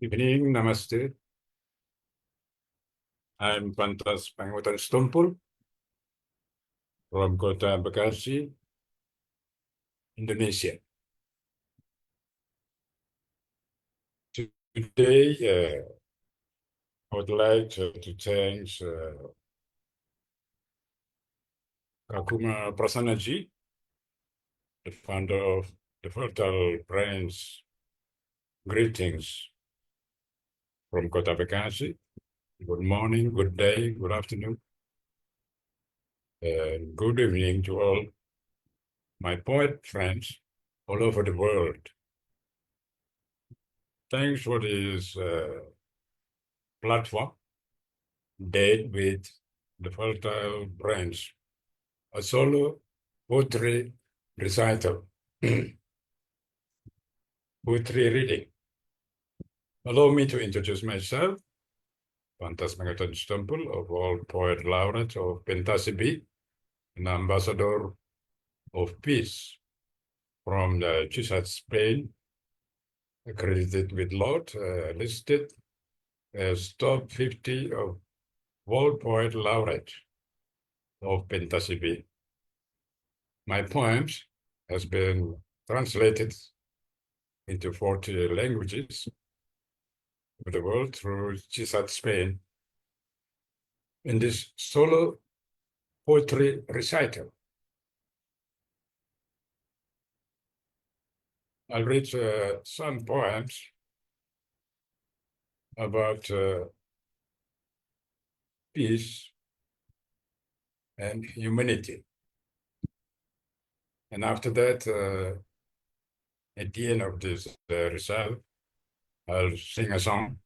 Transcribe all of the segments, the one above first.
Good evening, namaste. I'm Pantas Pangihutan from Kota Bekasi, Indonesia. Today, I would like to thank Kakuma Prasanaji, the founder of the Fertile Brains. Greetings from Kota Bekasi. Good morning, good day, good afternoon, and good evening to all my poet friends all over the world. Thanks for this platform, Date with the Fertile Brains, a solo poetry recital, poetry reading. Allow me to introduce myself, Pantas Pangihutan of all poet laureate of Pentasibi, an ambassador of peace from the Chisat, Spain, accredited with lot, listed as top 50 of world poet laureate of Pentasibi. My poems has been translated into 40 languages of the world through Chisat, Spain. In this solo poetry recital, I'll read some poems about peace and humanity. And after that, at the end of this recital, I'll sing a song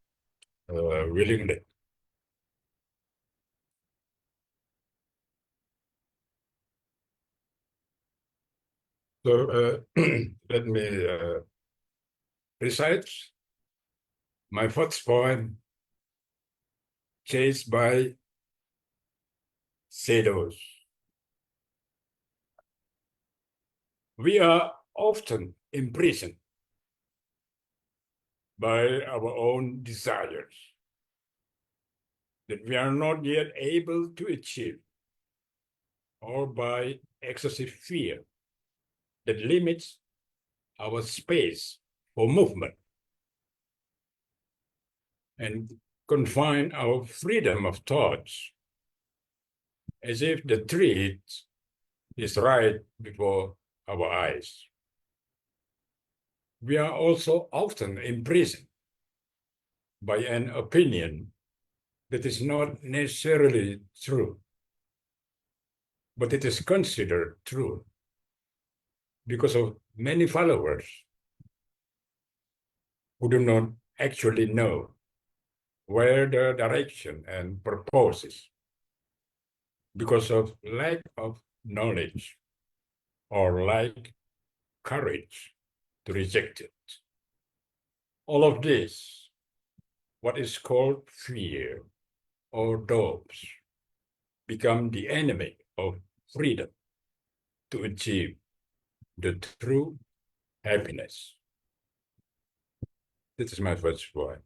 willingly. So let me recite my first poem, Chased by Shadows. We are often imprisoned by our own desires that we are not yet able to achieve, or by excessive fear that limits our space for movement and confine our freedom of thoughts, as if the truth is right before our eyes. We are also often imprisoned by an opinion that is not necessarily true, but it is considered true because of many followers who do not actually know where the direction and purpose is, because of lack of knowledge or lack courage to reject it. All of this, what is called fear or doubts, become the enemy of freedom to achieve the true happiness. This is my first point.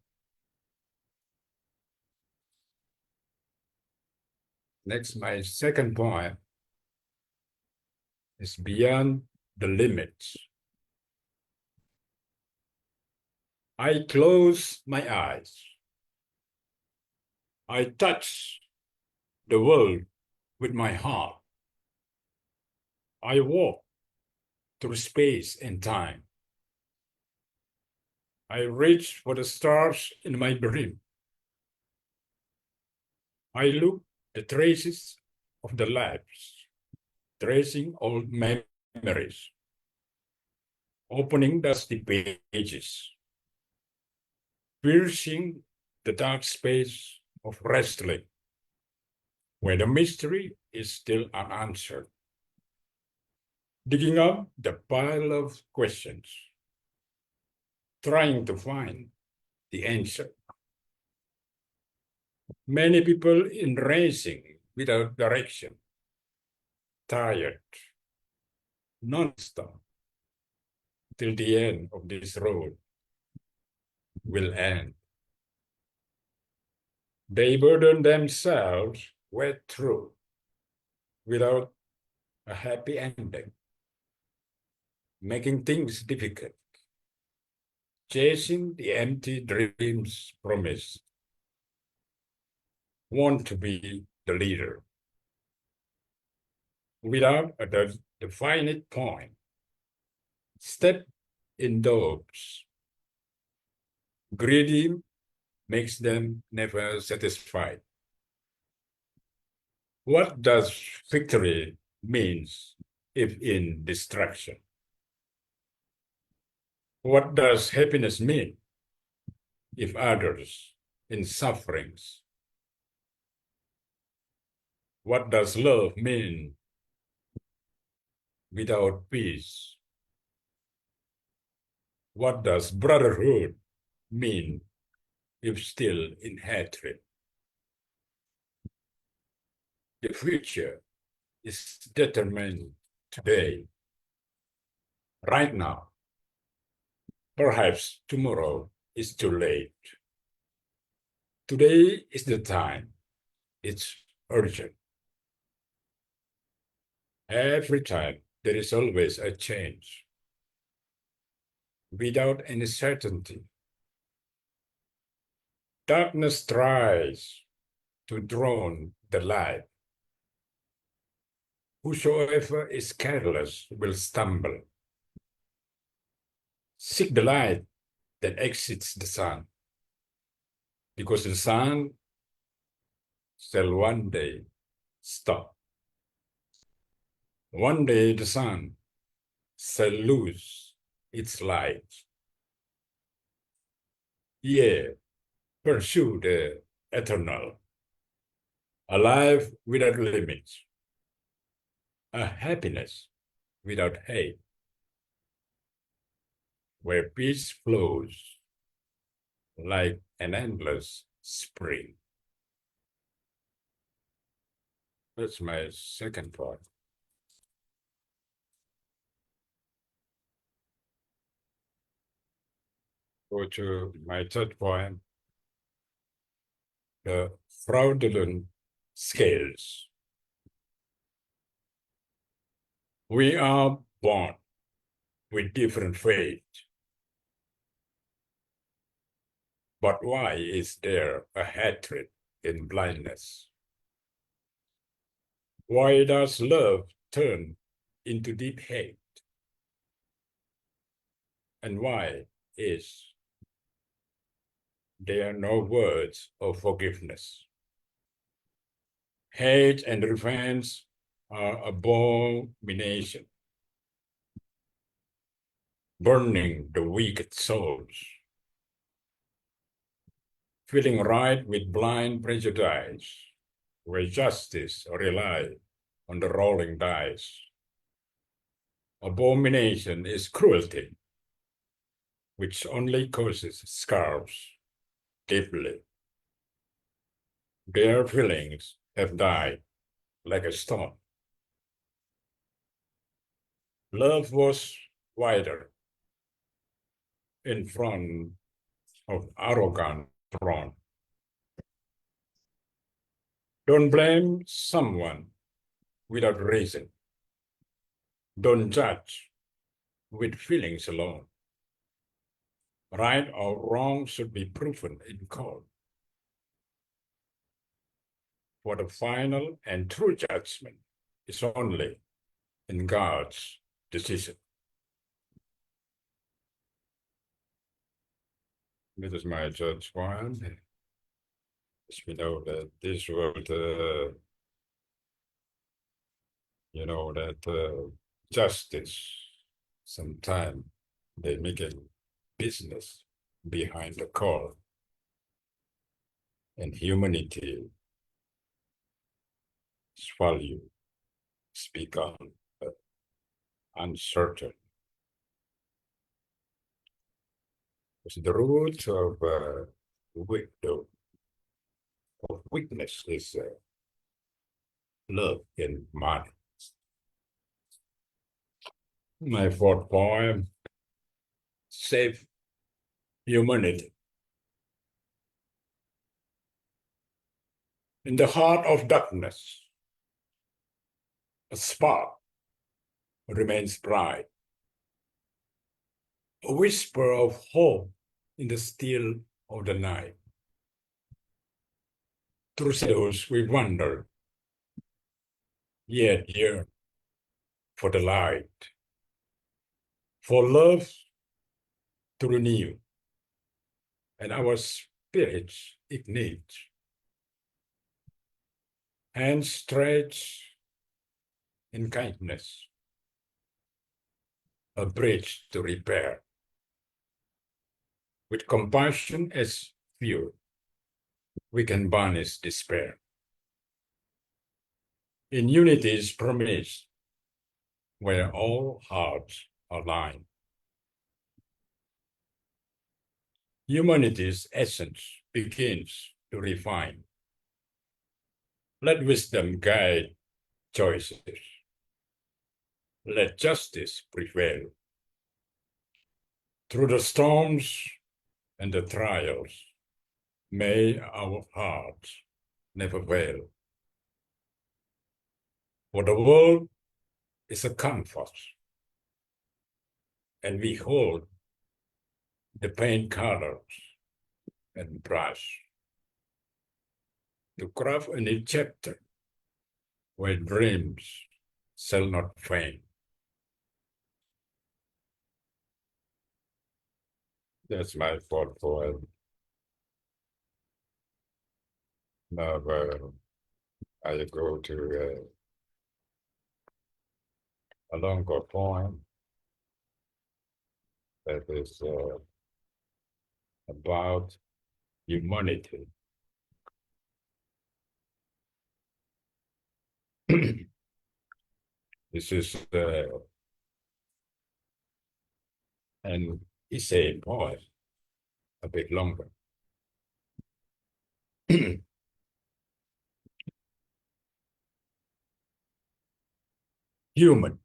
Next, my second point is beyond the limits. I close my eyes. I touch the world with my heart. I walk through space and time. I reach for the stars in my dream. I look the traces of the lives, tracing old memories, opening dusty pages, piercing the dark space of wrestling, where the mystery is still unanswered, digging up the pile of questions, trying to find the answer. Many people in racing without direction, tired, non-stop, till the end of this road. will end. They burden themselves with truth without a happy ending, making things difficult, chasing the empty dreams promised, want to be the leader without a definite point. Step in those. Greedy makes them never satisfied. What does victory means if in destruction? What does happiness mean if others in sufferings? What does love mean without peace? What does brotherhood mean if still in hatred? The future is determined today, right now. Perhaps tomorrow is too late. Today is the time. It's urgent. Every time there is always a change without any certainty. Darkness tries to drown the light. Whosoever is careless will stumble. Seek the light that exits the sun, because the sun shall one day stop. One day the sun shall lose its light. Yea, pursue the eternal, a life without limits, a happiness without hate, where peace flows like an endless spring. That's my second part. Go to my third point, the fraudulent scales. We are born with different faith. But why is there a hatred in blindness? Why does love turn into deep hate? And why is there no words of forgiveness? Hate and revenge are abomination, burning the wicked souls, filling right with blind prejudice, where justice rely on the rolling dice. Abomination is cruelty, which only causes scars deeply. Their feelings have died like a stone. Love was wider in front of arrogant throne. Don't blame someone without reason. Don't judge with feelings alone. Right or wrong should be proven in court. For the final and true judgment is only in God's decision. This is my third point. As we know that this world, justice, sometimes they make a business behind the court, and humanity's value has become uncertain. Because the root of weakness is love and money. My fourth point, save humanity. In the heart of darkness, a spark remains bright, a whisper of hope in the still of the night. Through shadows we wander, yet yearn for the light, for love to renew, and our spirits ignite. Hands stretched in kindness, a bridge to repair. With compassion as fuel, we can banish despair. In unity is promised, where all hearts align. Humanity's essence begins to refine. Let wisdom guide choices. Let justice prevail. Through the storms and the trials, may our hearts never fail. For the world is a canvas, and we hold the paint colors and brush to craft a new chapter where dreams shall not faint. That's my thought poem. Now I go to a longer poem that is about humanity. This is an essay poem, a bit longer. Human.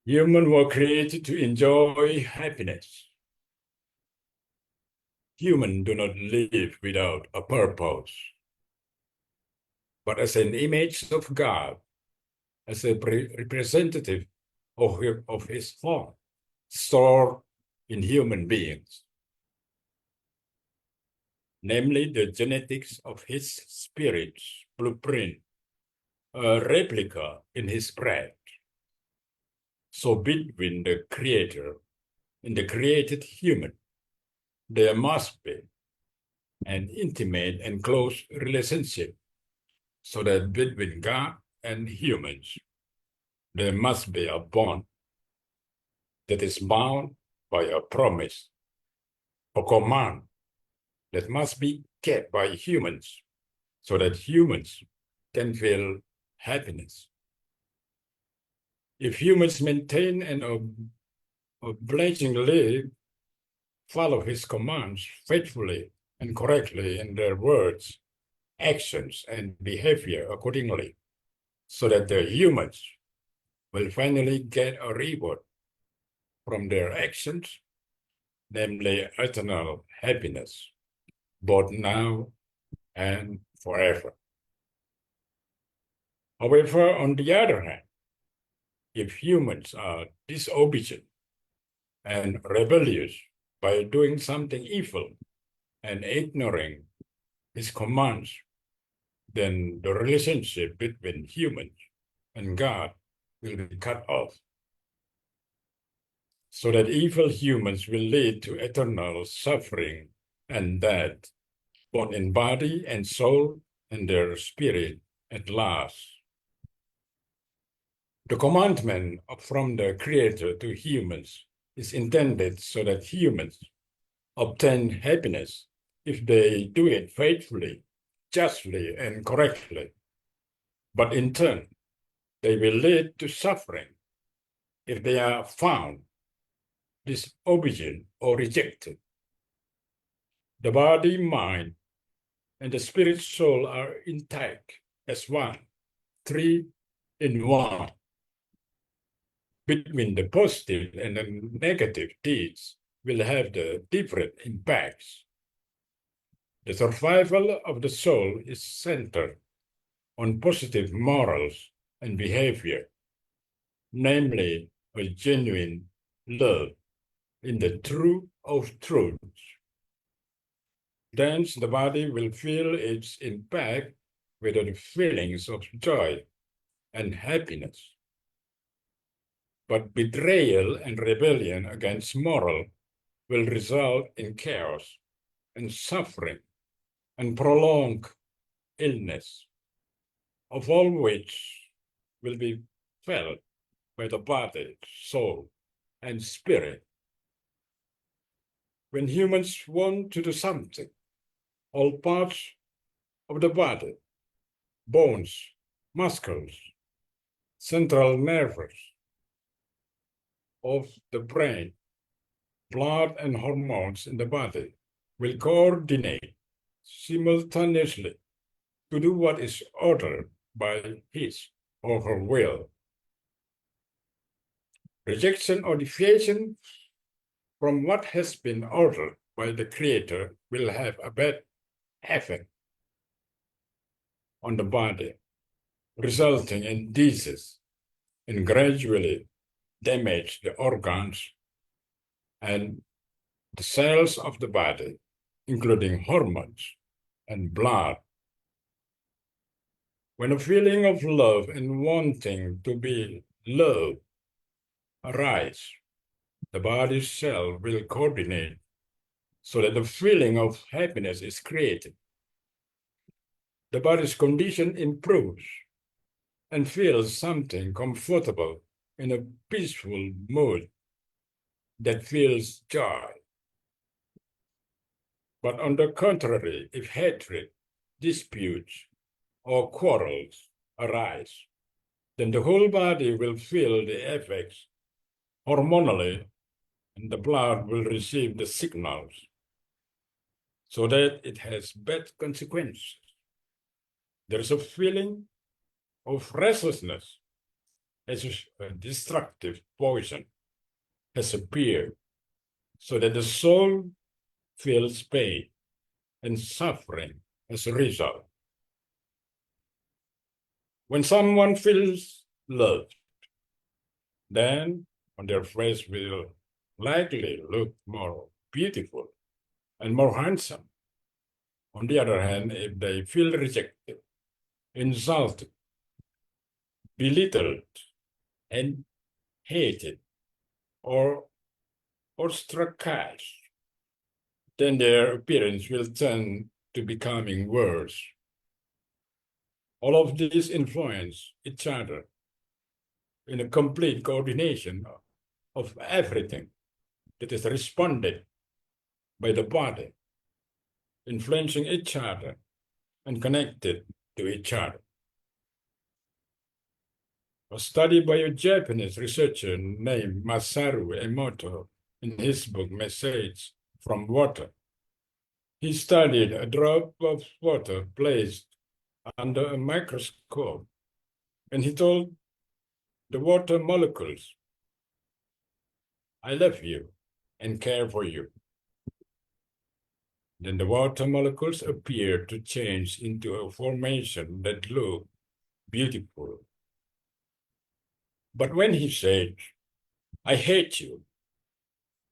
Humans were created to enjoy happiness. Humans do not live without a purpose, but as an image of God, as a representative of his form, stored in human beings, namely the genetics of his spirit's blueprint, a replica in his breath. So between the creator and the created human, there must be an intimate and close relationship, so that between God and humans, there must be a bond that is bound by a promise, a command that must be kept by humans, so that humans can feel happiness. If humans maintain and obligingly follow his commands faithfully and correctly in their words, actions, and behavior accordingly, so that the humans will finally get a reward from their actions, namely eternal happiness, both now and forever. However, on the other hand, if humans are disobedient and rebellious by doing something evil and ignoring his commands, then the relationship between humans and God will be cut off, so that evil humans will lead to eternal suffering and death, both in body and soul and their spirit at last. The commandment from the Creator to humans is intended so that humans obtain happiness if they do it faithfully, justly, and correctly. But in turn, they will lead to suffering if they are found disobedient or rejected. The body, mind, and the spirit soul are intact as one, three in one. Between the positive and the negative deeds will have the different impacts. The survival of the soul is centered on positive morals and behavior, namely a genuine love in the truth of truths. Thence the body will feel its impact with the feelings of joy and happiness. But betrayal and rebellion against moral will result in chaos and suffering and prolonged illness, of all which will be felt by the body, soul, and spirit. When humans want to do something, all parts of the body, bones, muscles, central nerves of the brain, blood and hormones in the body will coordinate simultaneously to do what is ordered by his or her will. Rejection or deviation from what has been ordered by the Creator will have a bad effect on the body, resulting in disease and gradually damage the organs and the cells of the body, including hormones and blood. When a feeling of love and wanting to be loved arise, the body's cell will coordinate so that the feeling of happiness is created. The body's condition improves and feels something comfortable in a peaceful mood that feels joy. But on the contrary, if hatred, disputes, or quarrels arise, then the whole body will feel the effects hormonally, and the blood will receive the signals, so that it has bad consequences. There is a feeling of restlessness as a destructive poison has appeared, so that the soul feels pain and suffering as a result. When someone feels loved, then on their face will likely look more beautiful and more handsome. On the other hand, if they feel rejected, insulted, belittled, and hated, or ostracized, then their appearance will turn to becoming worse. All of these influence each other in a complete coordination of everything that is responded by the body, influencing each other and connected to each other. A study by a Japanese researcher named Masaru Emoto in his book Message from Water. He studied a drop of water placed under a microscope, and he told the water molecules, "I love you and care for you." Then the water molecules appeared to change into a formation that looked beautiful. But when he said, "I hate you,"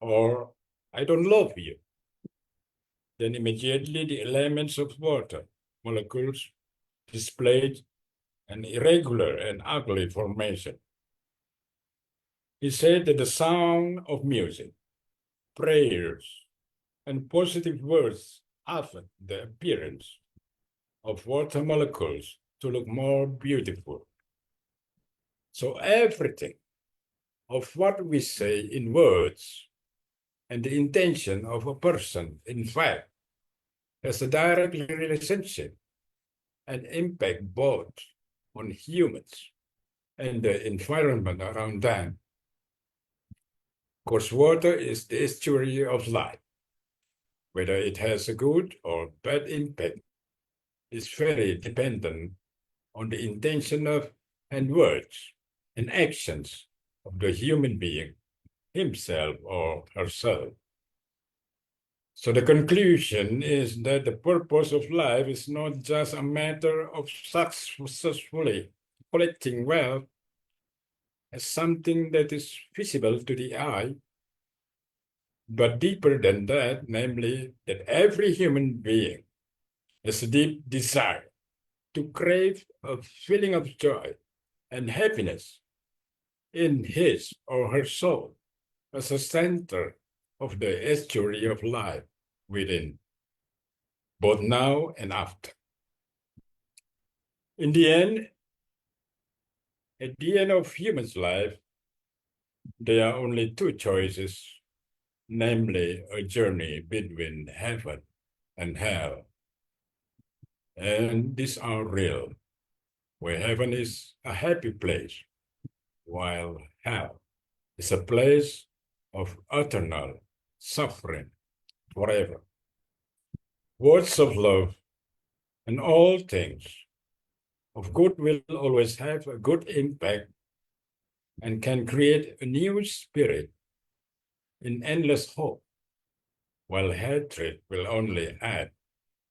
or "I don't love you," then immediately the elements of water molecules displayed an irregular and ugly formation. He said that the sound of music, prayers, and positive words affect the appearance of water molecules to look more beautiful. So everything of what we say in words and the intention of a person, in fact, has a direct relationship and impact both on humans and the environment around them. Of course, water is the estuary of life. Whether it has a good or bad impact is very dependent on the intention of and words and actions of the human being, himself or herself. So the conclusion is that the purpose of life is not just a matter of successfully collecting wealth as something that is visible to the eye, but deeper than that, namely that every human being has a deep desire to crave a feeling of joy and happiness in his or her soul as a center of the estuary of life within, both now and after. In the end, at the end of human's life, there are only two choices, namely a journey between heaven and hell. And these are real, where heaven is a happy place, while hell is a place of eternal suffering forever. Words of love and all things of good will always have a good impact and can create a new spirit in endless hope, while hatred will only add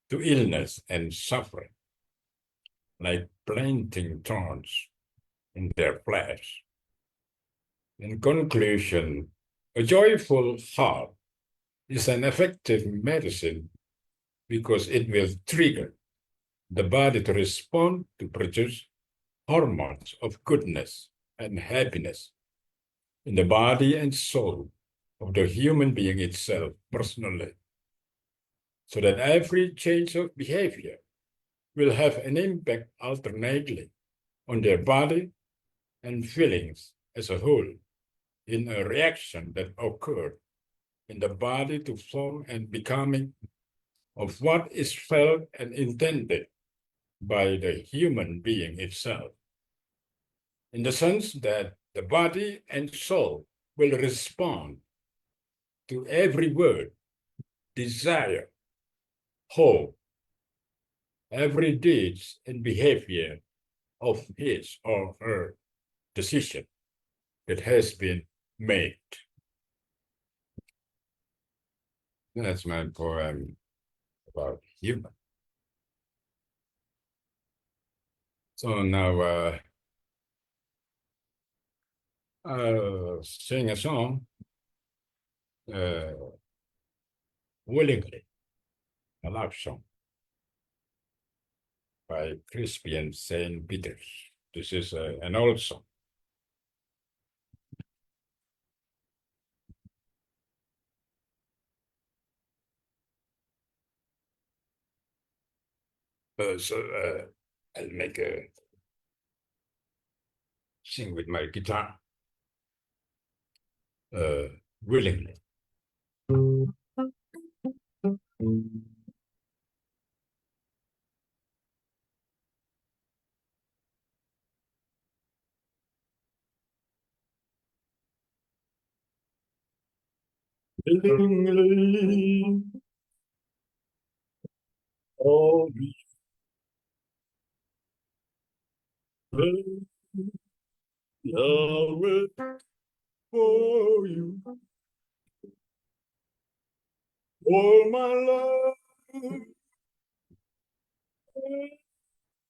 to illness and suffering, like planting thorns in their flesh. In conclusion, a joyful heart is an effective medicine because it will trigger the body to respond to produce hormones of goodness and happiness in the body and soul of the human being itself personally, so that every change of behavior will have an impact alternately on their body and feelings as a whole in a reaction that occurred in the body to form and becoming of what is felt and intended by the human being itself, in the sense that the body and soul will respond to every word, desire, hope, every deed and behavior of his or her decision that has been made. That's my poem about human. So now I'll sing a song uh, willingly, a love song by Crispian St. Peters. This is an old song. I'll make a sing with my guitar willingly. Willingly, all we will wait for you, all my love,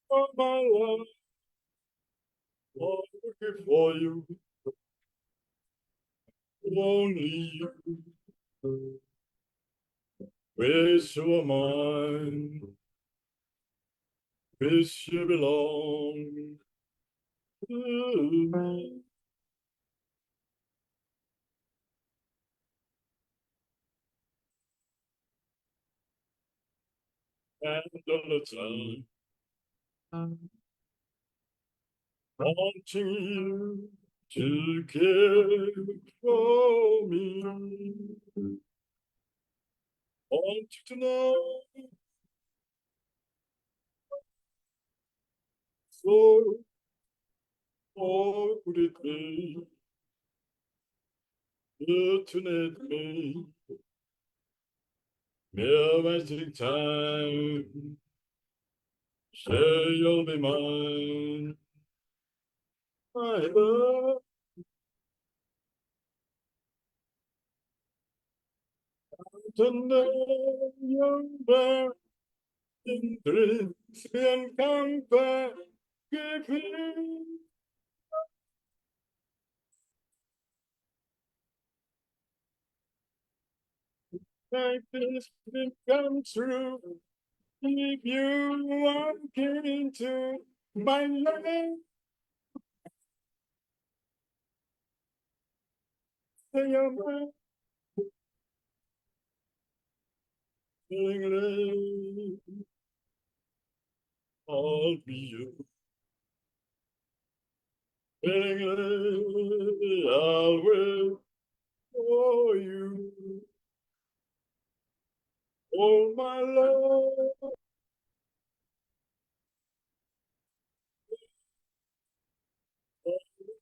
all my love, all for you, only you, with your mind, with you belong to me. And all the time, wanting you to care for me, want you to know, so what would it be to let me, mere wasting time, say you'll be mine, my love, Tonight you're there in dreams and come back. Give me like this dream come true. If you walk into my life, say you're my English, I'll be you. English, I'll wait for you. Oh, my love,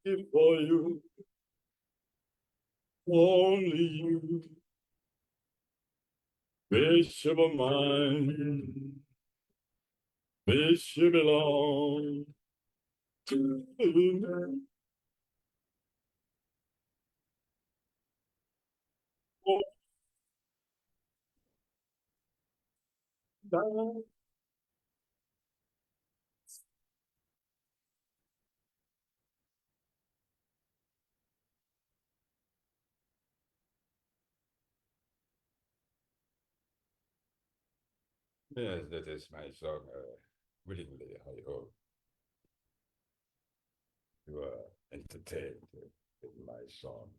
if for you, only you. Bishop of mine, Bishop belong to me. Yes, that is my song. Willingly, I hope you are entertained with my song.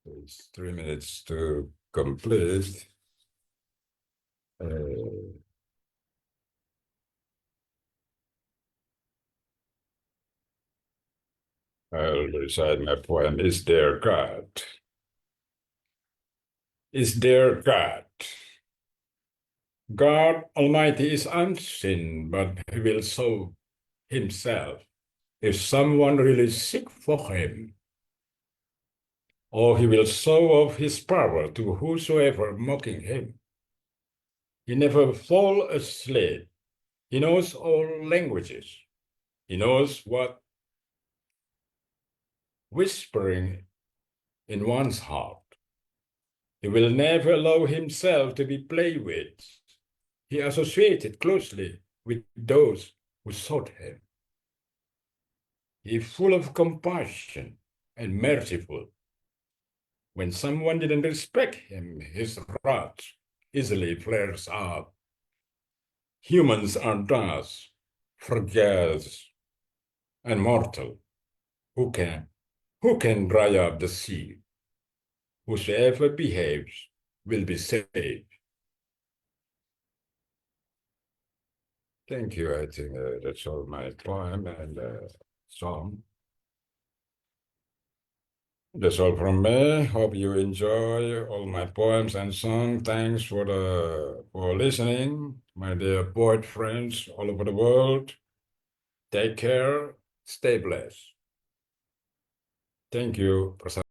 It's 3 minutes to complete. Uh, I'll recite my poem. Is there God? Is there God? God Almighty is unseen, but He will show Himself if someone really seek for Him, or He will show off His power to whosoever mocking Him. He never fall asleep. He knows all languages. He knows what whispering in one's heart. He will never allow himself to be played with. He associated closely with those who sought him. He is full of compassion and merciful. When someone didn't respect him, his wrath easily flares up. Humans are thus fragile and mortal. Who can? Who can dry up the sea? Whosoever behaves will be saved. Thank you. I think that's all my poem and song. That's all from me. Hope you enjoy all my poems and song. Thanks for listening, my dear poet friends all over the world. Take care. Stay blessed. Thank you.